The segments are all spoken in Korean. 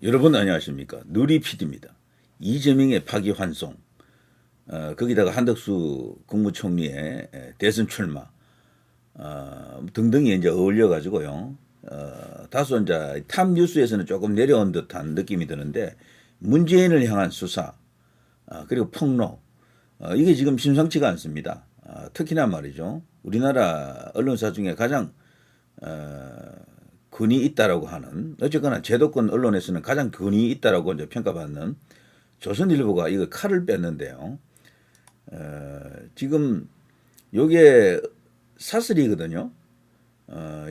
여러분 안녕하십니까. 누리 PD입니다. 이재명의 파기환송, 거기다가 한덕수 국무총리의 대선 출마 등등이 이제 어울려가지고요. 다소 이제 탑 뉴스에서는 조금 내려온 듯한 느낌이 드는데 문재인을 향한 수사 그리고 폭로 이게 지금 심상치가 않습니다. 특히나 말이죠. 우리나라 언론사 중에 가장 근위 있다라고 하는 어쨌거나 제도권 언론에서는 가장 근위 있다라고 이제 평가받는 조선일보가 이거 칼을 뺐는데요. 지금 요게 사설이거든요.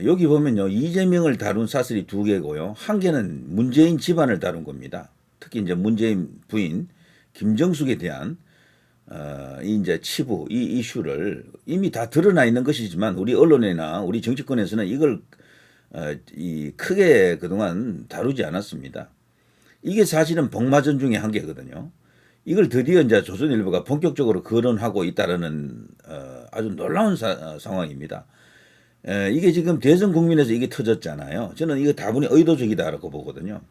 여기 보면요. 이재명을 다룬 사설이 두 개고요. 한 개는 문재인 집안을 다룬 겁니다. 특히 이제 문재인 부인 김정숙에 대한 이 이제 치부, 이 이슈를 이미 다 드러나 있는 것이지만 우리 언론이나 우리 정치권에서는 이걸 이 크게 그동안 다루지 않았습니다. 이게 사실은 복마전 중에 한 개거든요. 이걸 드디어 이제 조선일보가 본격적으로 거론하고 있다라는 아주 놀라운 상황입니다. 이게 지금 대선 국민에서 이게 터졌잖아요. 저는 이거 다분히 의도적이다라고 보거든요.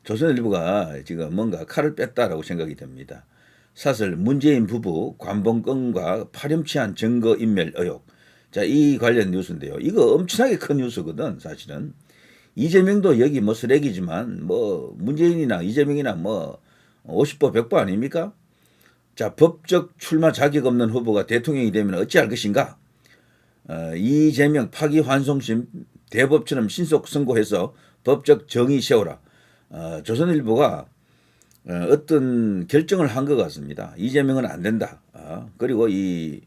조선일보가 지금 뭔가 칼을 뺐다라고 생각이 됩니다. 사설 문재인 부부 관봉권과 파렴치한 증거인멸 의혹. 자, 이 관련 뉴스인데요. 이거 엄청나게 큰 뉴스거든, 사실은. 이재명도 여기 뭐 쓰레기지만, 뭐, 문재인이나 이재명이나 뭐, 50보 100보 아닙니까? 자, 법적 출마 자격 없는 후보가 대통령이 되면 어찌할 것인가? 이재명 파기환송심 대법처럼 신속 선고해서 법적 정의 세워라. 조선일보가 어떤 결정을 한 것 같습니다. 이재명은 안 된다. 그리고 이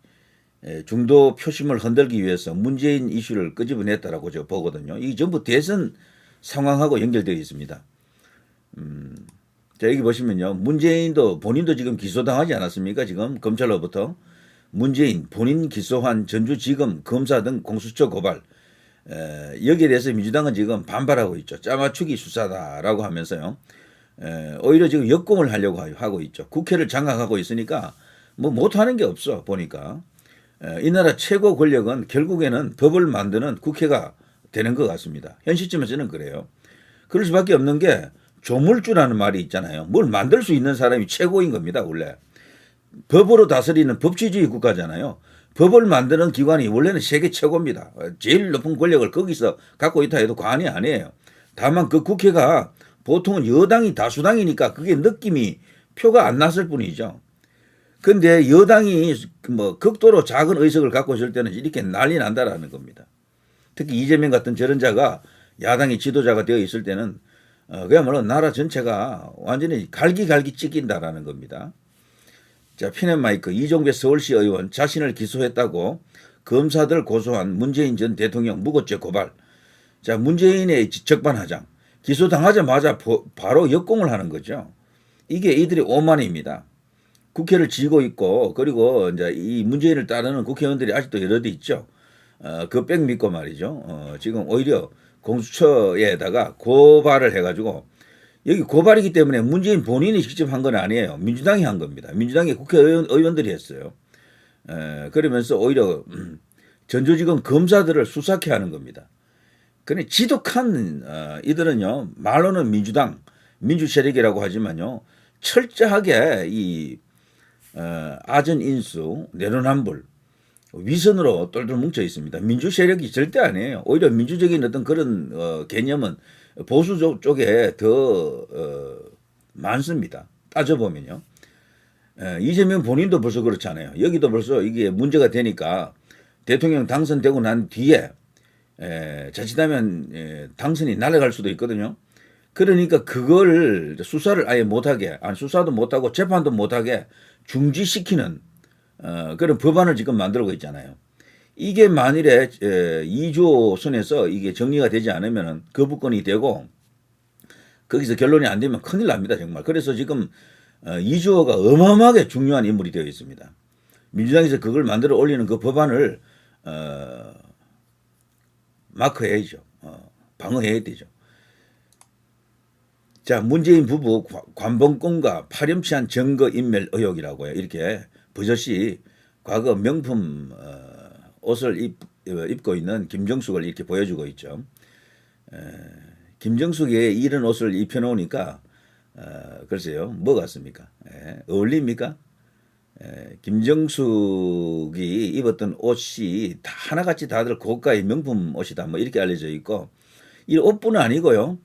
중도 표심을 흔들기 위해서 문재인 이슈를 끄집어냈다라고 저 보거든요. 이게 전부 대선 상황하고 연결되어 있습니다. 자, 여기 보시면요. 문재인도 본인도 지금 기소당하지 않았습니까? 지금 검찰로부터 문재인 본인 기소한 전주지검 검사 등 공수처 고발. 여기에 대해서 민주당은 지금 반발하고 있죠. 짜맞추기 수사다라고 하면서요. 오히려 지금 역공을 하려고 하고 있죠. 국회를 장악하고 있으니까 뭐 못하는 게 없어 보니까. 이 나라 최고 권력은 결국에는 법을 만드는 국회가 되는 것 같습니다. 현 시점에서는 그래요. 그럴 수밖에 없는 게 조물주라는 말이 있잖아요. 뭘 만들 수 있는 사람이 최고인 겁니다. 원래. 법으로 다스리는 법치주의 국가잖아요. 법을 만드는 기관이 원래는 세계 최고입니다. 제일 높은 권력을 거기서 갖고 있다 해도 과언이 아니에요. 다만 그 국회가 보통은 여당이 다수당이니까 그게 느낌이 표가 안 났을 뿐이죠. 근데 여당이 뭐 극도로 작은 의석을 갖고 있을 때는 이렇게 난리 난다라는 겁니다. 특히 이재명 같은 저런 자가 야당의 지도자가 되어 있을 때는 그야말로 나라 전체가 완전히 갈기갈기 찢긴다라는 겁니다. 자, 피넷마이크 이종배 서울시 의원 자신을 기소했다고 검사들 고소한 문재인 전 대통령 무고죄 고발. 자, 문재인의 적반하장. 기소당하자마자 바로 역공을 하는 거죠. 이게 이들의 오만입니다. 국회를 지고 있고 그리고 이제 이 문재인을 따르는 국회의원들이 아직도 여러 대 있죠. 그 백 믿고 말이죠. 지금 오히려 공수처에다가 고발을 해가지고 여기 고발이기 때문에 문재인 본인이 직접 한 건 아니에요. 민주당이 한 겁니다. 민주당의 국회의원들이 했어요. 그러면서 오히려 전주지검 검사들을 수사케 하는 겁니다. 그런데 지독한 이들은요. 말로는 민주당, 민주세력이라고 하지만요. 철저하게 이 아전 인수, 내로남불, 위선으로 똘똘 뭉쳐 있습니다. 민주 세력이 절대 아니에요. 오히려 민주적인 어떤 그런 개념은 보수 쪽에 더 많습니다. 따져보면요. 이재명 본인도 벌써 그렇잖아요. 여기도 벌써 이게 문제가 되니까 대통령 당선되고 난 뒤에 자칫하면 당선이 날아갈 수도 있거든요. 그러니까 그걸 수사를 아예 못하게, 수사도 못하고 재판도 못하게 중지시키는 그런 법안을 지금 만들고 있잖아요. 이게 만일에 2조 선에서 이게 정리가 되지 않으면 거부권이 되고 거기서 결론이 안 되면 큰일 납니다, 정말. 그래서 지금 이주호가 어마어마하게 중요한 인물이 되어 있습니다. 민주당에서 그걸 만들어 올리는 그 법안을 마크해야죠. 방어해야 되죠. 자, 문재인 부부 관봉권과 파렴치한 증거인멸 의혹이라고요. 이렇게 버젓이 과거 명품 옷을 입고 있는 김정숙을 이렇게 보여주고 있죠. 김정숙이 이런 옷을 입혀놓으니까 글쎄요, 뭐 같습니까? 어울립니까? 김정숙이 입었던 옷이 다 하나같이 다들 고가의 명품 옷이다 뭐 이렇게 알려져 있고, 이 옷뿐은 아니고요,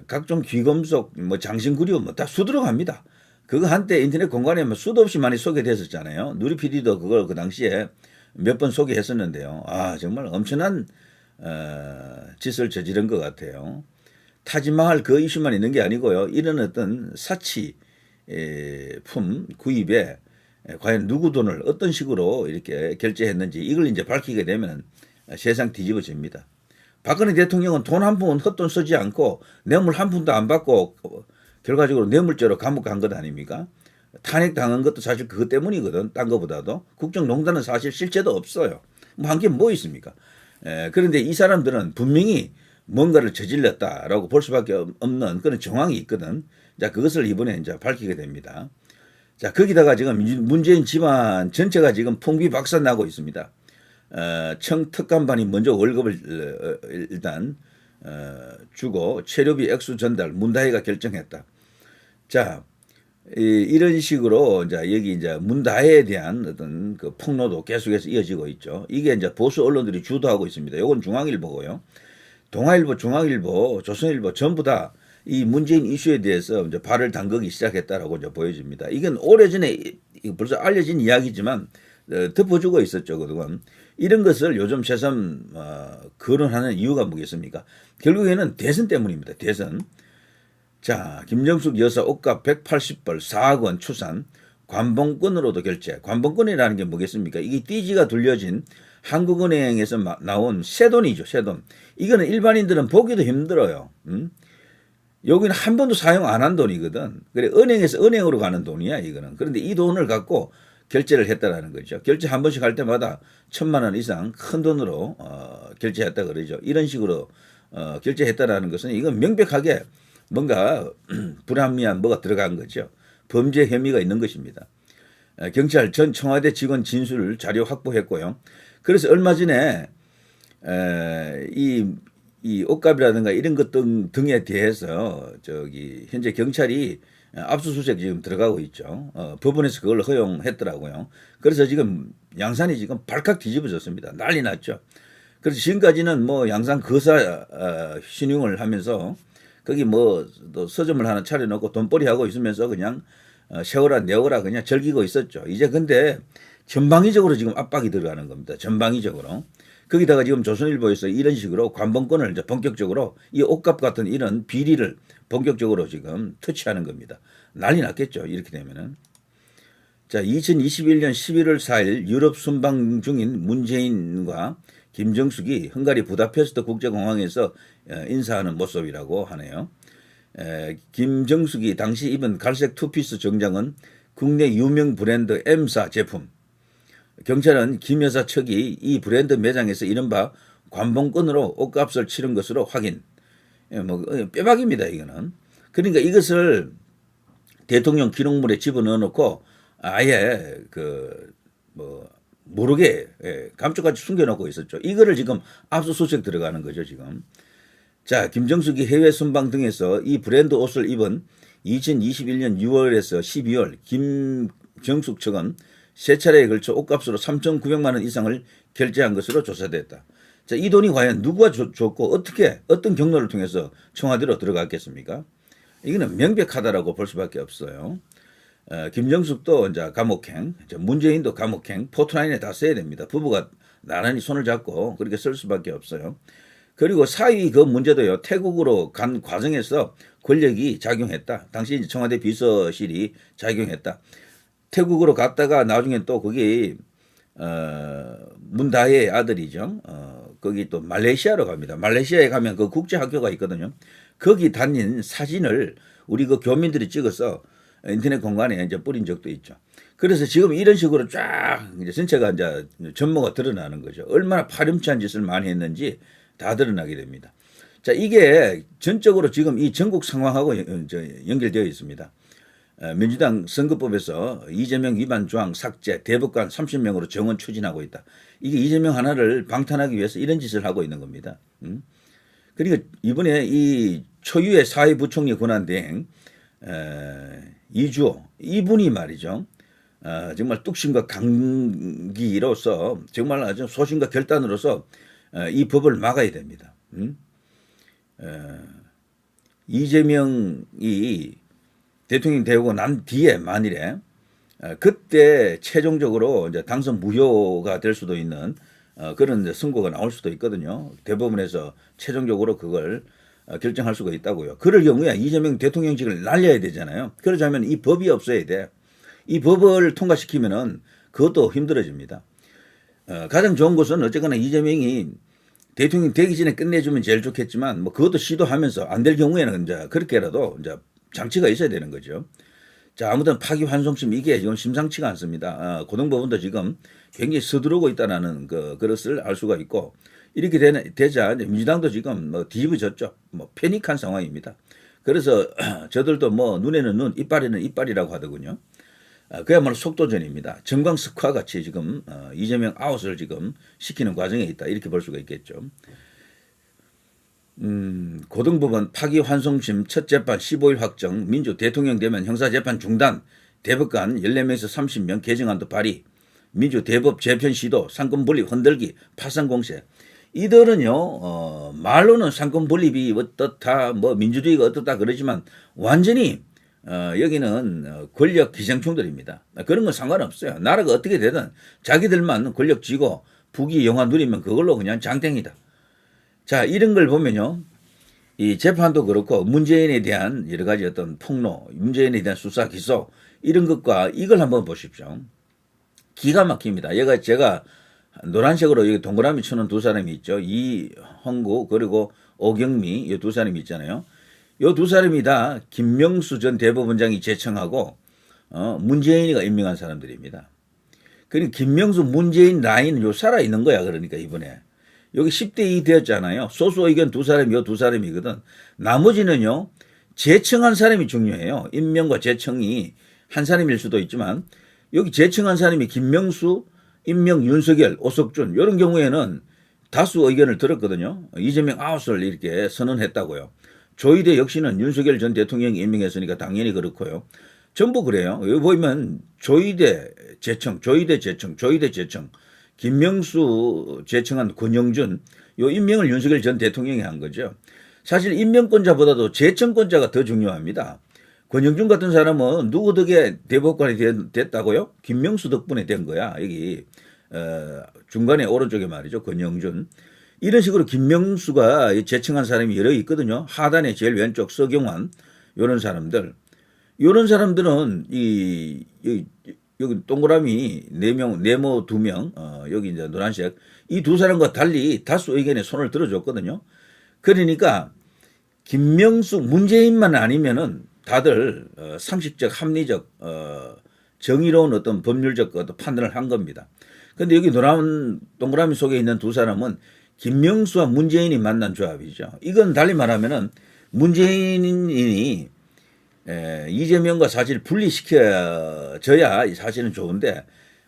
각종 귀금속, 뭐 장신구리 뭐 다 수두룩합니다. 그거 한때 인터넷 공간에 뭐 수도 없이 많이 소개됐었잖아요. 누리 PD도 그걸 그 당시에 몇 번 소개했었는데요. 아, 정말 엄청난 짓을 저지른 것 같아요. 타지마할 그 이슈만 있는 게 아니고요. 이런 어떤 사치품 구입에 과연 누구 돈을 어떤 식으로 이렇게 결제했는지 이걸 이제 밝히게 되면 세상 뒤집어집니다. 박근혜 대통령은 돈 한 푼 헛돈 쓰지 않고 뇌물 한 푼도 안 받고 결과적으로 뇌물죄로 감옥 간 것 아닙니까? 탄핵당한 것도 사실 그것 때문이거든. 딴 것보다도. 국정농단은 사실 실체도 없어요. 뭐 한 게 뭐 있습니까? 그런데 이 사람들은 분명히 뭔가를 저질렀다라고 볼 수밖에 없는 그런 정황이 있거든. 자, 그것을 이번에 이제 밝히게 됩니다. 자, 거기다가 지금 문재인 집안 전체가 지금 풍비박산 나고 있습니다. 청특감반이 먼저 월급을 일단 주고 체류비 액수 전달 문다혜가 결정했다. 자, 이런 식으로 이제 여기 이제 문다혜에 대한 어떤 그 폭로도 계속해서 이어지고 있죠. 이게 이제 보수 언론들이 주도하고 있습니다. 요건 중앙일보고요. 동아일보, 중앙일보, 조선일보 전부 다 이 문재인 이슈에 대해서 이제 발을 담그기 시작했다라고 이제 보여집니다. 이건 오래전에 벌써 알려진 이야기지만 덮어주고 있었죠, 그동안. 이런 것을 요즘 새삼 거론하는 이유가 뭐겠습니까? 결국에는 대선 때문입니다. 대선. 자, 김정숙 여사 옷값 180벌 4억 원 추산, 관봉권으로도 결제. 관봉권이라는 게 뭐겠습니까? 이게 띠지가 둘려진 한국은행에서 나온 새돈이죠, 새돈. 이거는 일반인들은 보기도 힘들어요. 여기는 한 번도 사용 안 한 돈이거든. 그래, 은행에서 은행으로 가는 돈이야, 이거는. 그런데 이 돈을 갖고 결제를 했다라는 거죠. 결제 한 번씩 할 때마다 1,000만 원 이상 큰 돈으로 결제했다 그러죠. 이런 식으로 결제했다라는 것은 이건 명백하게 뭔가 불합리한 뭐가 들어간 거죠. 범죄 혐의가 있는 것입니다. 경찰 전 청와대 직원 진술 자료 확보했고요. 그래서 얼마 전에 이 옷값이라든가 이런 것 등에 대해서 현재 경찰이 압수수색 지금 들어가고 있죠. 법원에서 그걸 허용했더라고요. 그래서 지금 양산이 지금 발칵 뒤집어졌습니다. 난리 났죠. 그래서 지금까지는 뭐 양산 거사 신용을 하면서 거기 뭐 또 서점을 하나 차려놓고 돈벌이 하고 있으면서 그냥 세워라 내어라 그냥 즐기고 있었죠. 이제 근데 전방위적으로 지금 압박이 들어가는 겁니다. 전방위적으로. 거기다가 지금 조선일보에서 이런 식으로 관봉권을 이제 본격적으로 이 옷값 같은 이런 비리를 본격적으로 지금 터치하는 겁니다. 난리 났겠죠. 이렇게 되면은. 자, 2021년 11월 4일 유럽 순방 중인 문재인과 김정숙이 헝가리 부다페스트 국제공항에서 인사하는 모습이라고 하네요. 김정숙이 당시 입은 갈색 투피스 정장은 국내 유명 브랜드 M사 제품. 경찰은 김 여사 측이 이 브랜드 매장에서 이른바 관봉권으로 옷값을 치른 것으로 확인. 뭐 빼박입니다, 이거는. 그러니까 이것을 대통령 기록물에 집어넣어 놓고 아예 모르게 감쪽같이 숨겨놓고 있었죠. 이거를 지금 압수수색 들어가는 거죠, 지금. 자, 김정숙이 해외 순방 등에서 이 브랜드 옷을 입은 2021년 6월에서 12월 김정숙 측은 세 차례에 걸쳐 옷값으로 3,900만 원 이상을 결제한 것으로 조사됐다. 자, 이 돈이 과연 누가 줬고 어떻게 어떤 경로를 통해서 청와대로 들어갔겠습니까? 이거는 명백하다라고 볼 수밖에 없어요. 김정숙도 이제 감옥행, 문재인도 감옥행, 포토라인에 다 써야 됩니다. 부부가 나란히 손을 잡고 그렇게 쓸 수밖에 없어요. 그리고 사위 그 문제도요. 태국으로 간 과정에서 권력이 작용했다. 당시 이제 청와대 비서실이 작용했다. 태국으로 갔다가 나중에 또 거기 문다혜의 아들이죠. 거기 또 말레이시아로 갑니다. 말레이시아에 가면 그 국제학교가 있거든요. 거기 다닌 사진을 우리 그 교민들이 찍어서 인터넷 공간에 이제 뿌린 적도 있죠. 그래서 지금 이런 식으로 쫙 이제 전체가 이제 전모가 드러나는 거죠. 얼마나 파렴치한 짓을 많이 했는지 다 드러나게 됩니다. 자, 이게 전적으로 지금 이 전국 상황하고 연결되어 있습니다. 민주당 선거법에서 이재명 위반 조항 삭제, 대법관 30명으로 정원 추진하고 있다. 이게 이재명 하나를 방탄하기 위해서 이런 짓을 하고 있는 겁니다. 그러니까 이번에 이 초유의 사회부총리 권한대행 이주호 이분이 말이죠. 정말 뚝심과 강기로서 정말 아주 소신과 결단으로서 이 법을 막아야 됩니다. 이재명이 대통령 되고 난 뒤에 만일에 그때 최종적으로 이제 당선 무효가 될 수도 있는 그런 이제 선고가 나올 수도 있거든요. 대법원에서 최종적으로 그걸 결정할 수가 있다고요. 그럴 경우에 이재명 대통령직을 날려야 되잖아요. 그러자면 이 법이 없어야 돼. 이 법을 통과시키면은 그것도 힘들어집니다. 가장 좋은 것은 어쨌거나 이재명이 대통령 되기 전에 끝내주면 제일 좋겠지만 뭐 그것도 시도하면서 안 될 경우에는 이제 그렇게라도 이제 장치가 있어야 되는 거죠. 자, 아무튼 파기환송심 이게 지금 심상치가 않습니다. 고등법원도 지금 굉장히 서두르고 있다는 그것을 알 수가 있고 이렇게 되자 이제 민주당도 지금 뭐 뒤집어졌죠. 뭐 패닉한 상황입니다. 그래서 저들도 뭐 눈에는 눈, 이빨에는 이빨이라고 하더군요. 그야말로 속도전입니다. 정광석화 같이 지금 이재명 아웃을 지금 시키는 과정에 있다. 이렇게 볼 수가 있겠죠. 고등법원 파기환송심 첫 재판 15일 확정, 민주 대통령 되면 형사재판 중단, 대법관 14명에서 30명 개정안도 발의, 민주 대법 재편 시도, 상권 분립 흔들기, 파산 공세. 이들은요, 말로는 상권 분립이 어떻다, 뭐 민주주의가 어떻다 그러지만 완전히 여기는 권력 기생충들입니다. 그런 건 상관없어요. 나라가 어떻게 되든 자기들만 권력 쥐고 부귀 영화 누리면 그걸로 그냥 장땡이다. 자, 이런 걸 보면요. 이 재판도 그렇고 문재인에 대한 여러 가지 어떤 폭로, 문재인에 대한 수사 기소 이런 것과 이걸 한번 보십시오. 기가 막힙니다. 제가 노란색으로 여기 동그라미 치는 두 사람이 있죠. 이헌구 그리고 오경미 이 두 사람이 있잖아요. 이 두 사람이 다 김명수 전 대법원장이 제청하고 문재인이가 임명한 사람들입니다. 그러니까 김명수 문재인 라인은 요 살아 있는 거야. 그러니까 이번에. 여기 10대 2 되었잖아요. 소수 의견 두 사람이 요 두 사람이거든. 나머지는요. 제청한 사람이 중요해요. 임명과 제청이 한 사람일 수도 있지만 여기 제청한 사람이 김명수, 임명, 윤석열, 오석준 이런 경우에는 다수 의견을 들었거든요. 이재명 아웃을 이렇게 선언했다고요. 조희대 역시는 윤석열 전 대통령이 임명했으니까 당연히 그렇고요. 전부 그래요. 여기 보면 조희대 제청, 조희대 제청, 조희대 제청. 김명수 제청한 권영준 요 임명을 윤석열 전 대통령이 한 거죠. 사실 임명권자보다도 제청권자가 더 중요합니다. 권영준 같은 사람은 누구 덕에 대법관이 됐다고요? 김명수 덕분에 된 거야. 여기 중간에 오른쪽에 말이죠. 권영준. 이런 식으로 김명수가 제청한 사람이 여러 있거든요. 하단에 제일 왼쪽 서경환 이런 사람들. 이런 사람들은 여기 동그라미 4명, 네모 2명, 여기 이제 노란색, 이 두 사람과 달리 다수 의견에 손을 들어줬거든요. 그러니까, 김명수, 문재인만 아니면은 다들, 상식적, 합리적, 정의로운 어떤 법률적 어떤 판단을 한 겁니다. 근데 여기 노란 동그라미 속에 있는 두 사람은 김명수와 문재인이 만난 조합이죠. 이건 달리 말하면은 문재인이 이재명과 사실 분리시켜져야 사실은 좋은데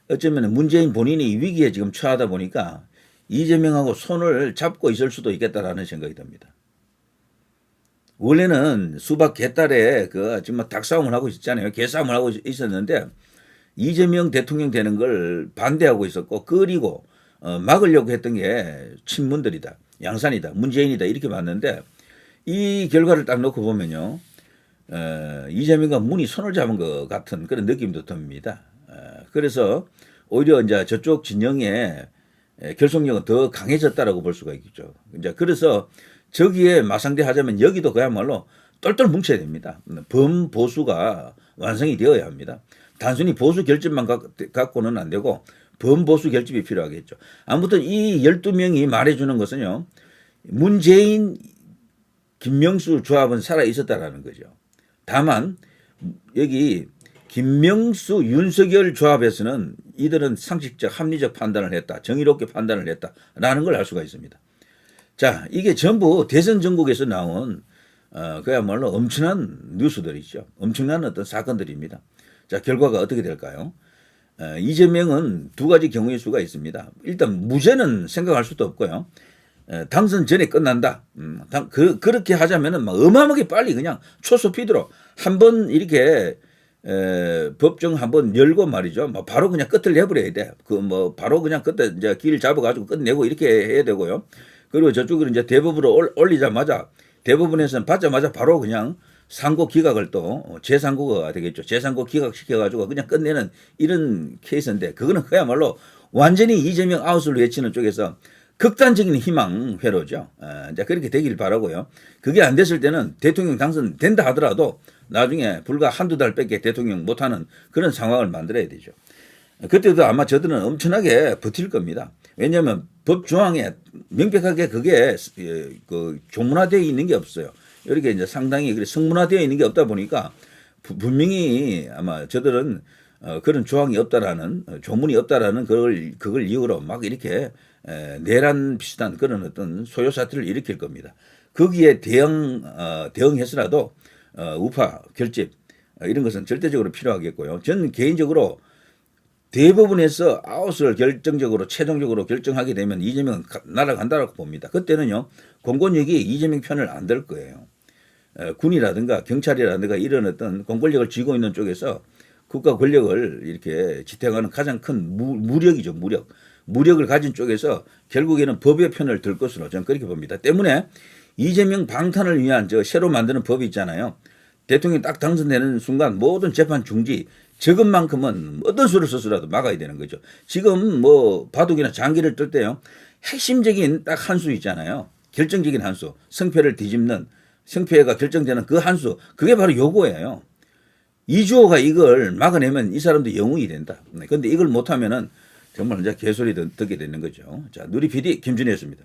어쩌면 문재인 본인이 위기에 지금 처하다 보니까 이재명하고 손을 잡고 있을 수도 있겠다라는 생각이 듭니다. 원래는 수박 개딸에 정말 닭싸움을 하고 있었잖아요. 개싸움을 하고 있었는데 이재명 대통령 되는 걸 반대하고 있었고 그리고 막으려고 했던 게 친문들이다. 양산이다. 문재인이다. 이렇게 봤는데 이 결과를 딱 놓고 보면요. 이재명과 문이 손을 잡은 것 같은 그런 느낌도 듭니다. 그래서 오히려 이제 저쪽 진영의 결속력은 더 강해졌다라고 볼 수가 있겠죠. 이제 그래서 저기에 맞상대하자면 여기도 그야말로 똘똘 뭉쳐야 됩니다. 범보수가 완성이 되어야 합니다. 단순히 보수 결집만 갖고는 안 되고 범보수 결집이 필요하겠죠. 아무튼 이 12명이 말해주는 것은요. 문재인, 김명수 조합은 살아 있었다라는 거죠. 다만 여기 김명수, 윤석열 조합에서는 이들은 상식적, 합리적 판단을 했다. 정의롭게 판단을 했다라는 걸 알 수가 있습니다. 자, 이게 전부 대선 전국에서 나온 그야말로 엄청난 뉴스들이죠. 엄청난 어떤 사건들입니다. 자, 결과가 어떻게 될까요? 이재명은 두 가지 경우의 수가 있습니다. 일단 무죄는 생각할 수도 없고요. 당선 전에 끝난다. 그렇게 하자면은 막 어마어마하게 빨리 그냥 초스피드로 한번 이렇게 법정 한번 열고 말이죠. 뭐 바로 그냥 끝을 내버려야 돼. 그 뭐 바로 그냥 끝에 이제 길 잡아가지고 끝내고 이렇게 해야 되고요. 그리고 저쪽으로 이제 대법으로 올리자마자 대법원에서는 받자마자 바로 그냥 상고 기각을 또 재상고가 되겠죠. 재상고 기각시켜가지고 그냥 끝내는 이런 케이스인데 그거는 그야말로 완전히 이재명 아웃을 외치는 쪽에서 극단적인 희망 회로죠. 이제 그렇게 되길 바라고요. 그게 안 됐을 때는 대통령 당선된다 하더라도 나중에 불과 한두 달밖에 대통령 못하는 그런 상황을 만들어야 되죠. 그때도 아마 저들은 엄청나게 버틸 겁니다. 왜냐하면 법 조항에 명백하게 그게 그 조문화되어 있는 게 없어요. 이렇게 이제 상당히 성문화되어 있는 게 없다 보니까 분명히 아마 저들은 그런 조항이 없다라는 조문이 없다라는 그걸 이유로 막 이렇게 내란 비슷한 그런 어떤 소요 사태를 일으킬 겁니다. 거기에 대응해서라도 우파 결집 이런 것은 절대적으로 필요하겠고요. 저는 개인적으로 대법원에서 아웃을 최종적으로 결정하게 되면 이재명은 날아간다고 봅니다. 그때는요 공권력이 이재명 편을 안 들 거예요. 군이라든가 경찰이라든가 이런 어떤 공권력을 쥐고 있는 쪽에서 국가 권력을 이렇게 지탱하는 가장 큰 무력이죠. 무력을 가진 쪽에서 결국에는 법의 편을 들 것으로 저는 그렇게 봅니다. 때문에 이재명 방탄을 위한 새로 만드는 법이 있잖아요. 대통령이 딱 당선되는 순간 모든 재판 중지 저것만큼은 어떤 수를 써서라도 막아야 되는 거죠. 지금 뭐 바둑이나 장기를 뜰 때요. 핵심적인 딱 한 수 있잖아요. 결정적인 한 수. 성패를 뒤집는 성패가 결정되는 그 한 수. 그게 바로 요거예요. 이주호가 이걸 막아내면 이 사람도 영웅이 된다. 그런데 이걸 못하면은 정말 이제 개소리 듣게 되는 거죠. 자, 누리 PD 김준혜였습니다.